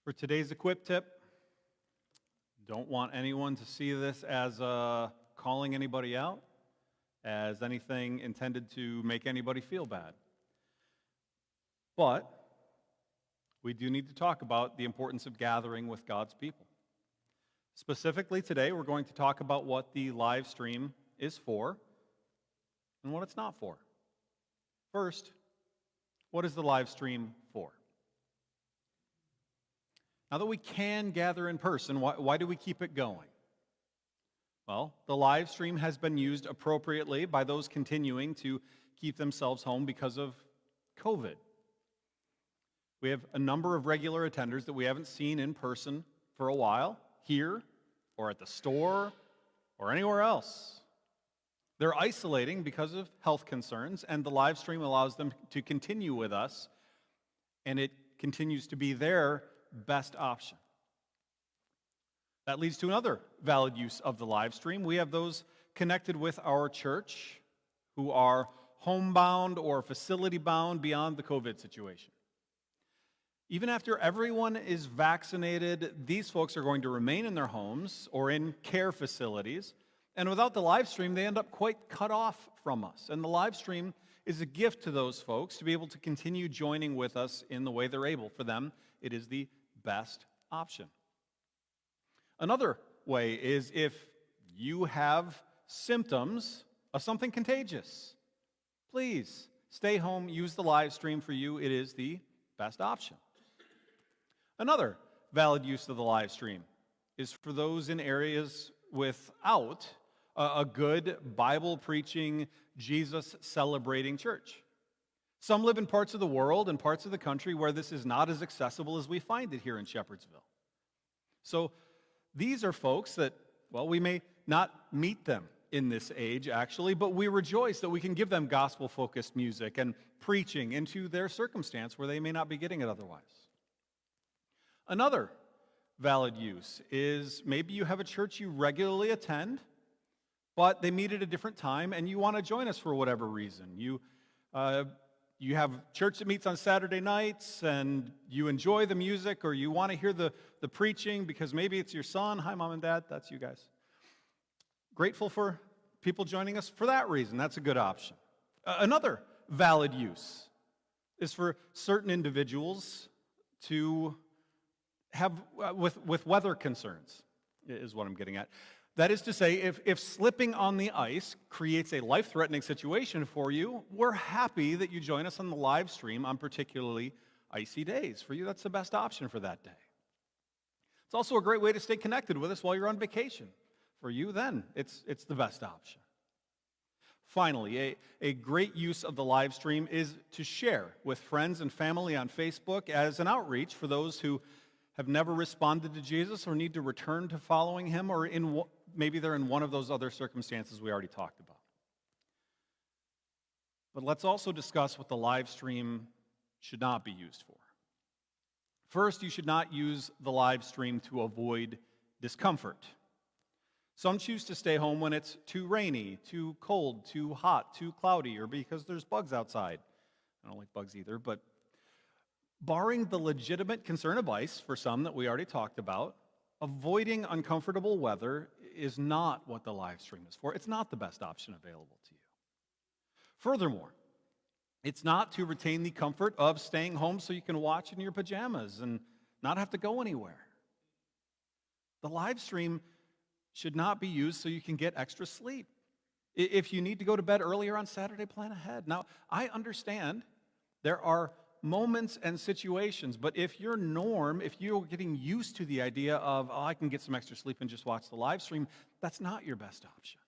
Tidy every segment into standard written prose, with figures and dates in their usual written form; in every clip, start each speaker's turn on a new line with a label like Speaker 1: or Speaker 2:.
Speaker 1: For today's equip tip, don't want anyone to see this as calling anybody out, as anything intended to make anybody feel bad. But we do need to talk about the importance of gathering with God's people. Specifically today, we're going to talk about what the live stream is for and what it's not for. First, what is the live stream for? Now that we can gather in person, why do we keep it going? Well, the live stream has been used appropriately by those continuing to keep themselves home because of COVID. We have a number of regular attenders that we haven't seen in person for a while, here or at the store or anywhere else. They're isolating because of health concerns, and the live stream allows them to continue with us, and it continues to be their best option. That leads to another valid use of the live stream. We have those connected with our church who are homebound or facility bound beyond the COVID situation. Even after everyone is vaccinated, these folks are going to remain in their homes or in care facilities, and without the live stream, they end up quite cut off from us. And the live stream is a gift to those folks to be able to continue joining with us in the way they're able. For them, it is the best option. Another way is if you have symptoms of something contagious, please stay home, use the live stream. For you, it is the best option. Another valid use of the live stream is for those in areas without a good Bible-preaching, Jesus-celebrating church. Some live in parts of the world and parts of the country where this is not as accessible as we find it here in Shepherdsville. So these are folks that, well, we may not meet them in this age, actually, but we rejoice that we can give them gospel-focused music and preaching into their circumstance where they may not be getting it otherwise. Another valid use is maybe you have a church you regularly attend, but they meet at a different time, and you want to join us for whatever reason. You have church that meets on Saturday nights, and you enjoy the music, or you want to hear the preaching because maybe it's your son. Hi, Mom and Dad. That's you guys. Grateful for people joining us for that reason. That's a good option. Another valid use is for certain individuals to have, with weather concerns, is what I'm getting at. That is to say, if slipping on the ice creates a life-threatening situation for you, we're happy that you join us on the live stream on particularly icy days. For you, that's the best option for that day. It's also a great way to stay connected with us while you're on vacation. For you, then, it's the best option. Finally, a great use of the live stream is to share with friends and family on Facebook as an outreach for those who have never responded to Jesus or need to return to following him, or maybe they're in one of those other circumstances we already talked about. But let's also discuss what the live stream should not be used for. First, you should not use the live stream to avoid discomfort. Some choose to stay home when it's too rainy, too cold, too hot, too cloudy, or because there's bugs outside. I don't like bugs either, but barring the legitimate concern of ice for some that we already talked about, avoiding uncomfortable weather is not what the live stream is for. It's not the best option available to you. Furthermore, it's not to retain the comfort of staying home so you can watch in your pajamas and not have to go anywhere. The live stream should not be used so you can get extra sleep. If you need to go to bed earlier on Saturday, plan ahead. Now, I understand there are moments and situations, but if you're getting used to the idea of, I can get some extra sleep and just watch the live stream, that's not your best option.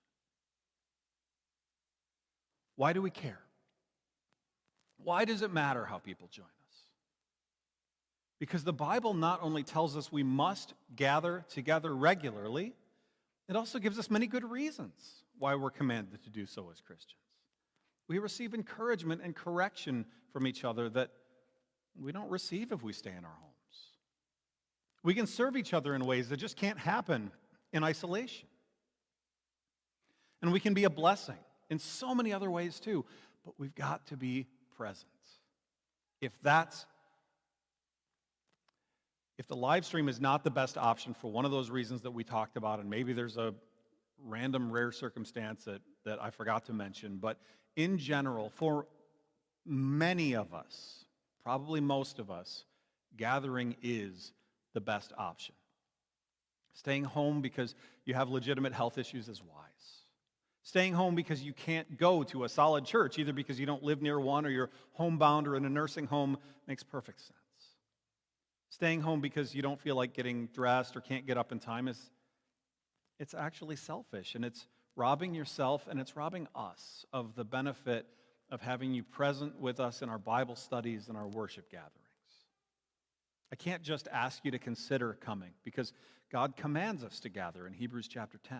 Speaker 1: Why do we care? Why does it matter how people join us? Because the Bible not only tells us we must gather together regularly, it also gives us many good reasons why we're commanded to do so as Christians. We receive encouragement and correction from each other that we don't receive if we stay in our homes. We can serve each other in ways that just can't happen in isolation. And we can be a blessing in so many other ways too, but we've got to be present. If that's the live stream is not the best option for one of those reasons that we talked about, and maybe there's a random rare circumstance that I forgot to mention, but in general, for many of us, probably most of us, gathering is the best option. Staying home because you have legitimate health issues is wise. Staying home because you can't go to a solid church, either because you don't live near one or you're homebound or in a nursing home, makes perfect sense. Staying home because you don't feel like getting dressed or can't get up in time it's actually selfish, and it's robbing yourself and it's robbing us of the benefit of having you present with us in our Bible studies and our worship gatherings. I can't just ask you to consider coming because God commands us to gather in Hebrews chapter 10.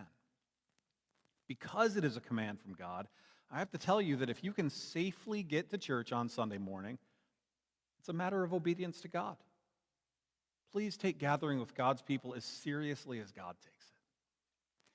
Speaker 1: Because it is a command from God, I have to tell you that if you can safely get to church on Sunday morning, it's a matter of obedience to God. Please take gathering with God's people as seriously as God takes it.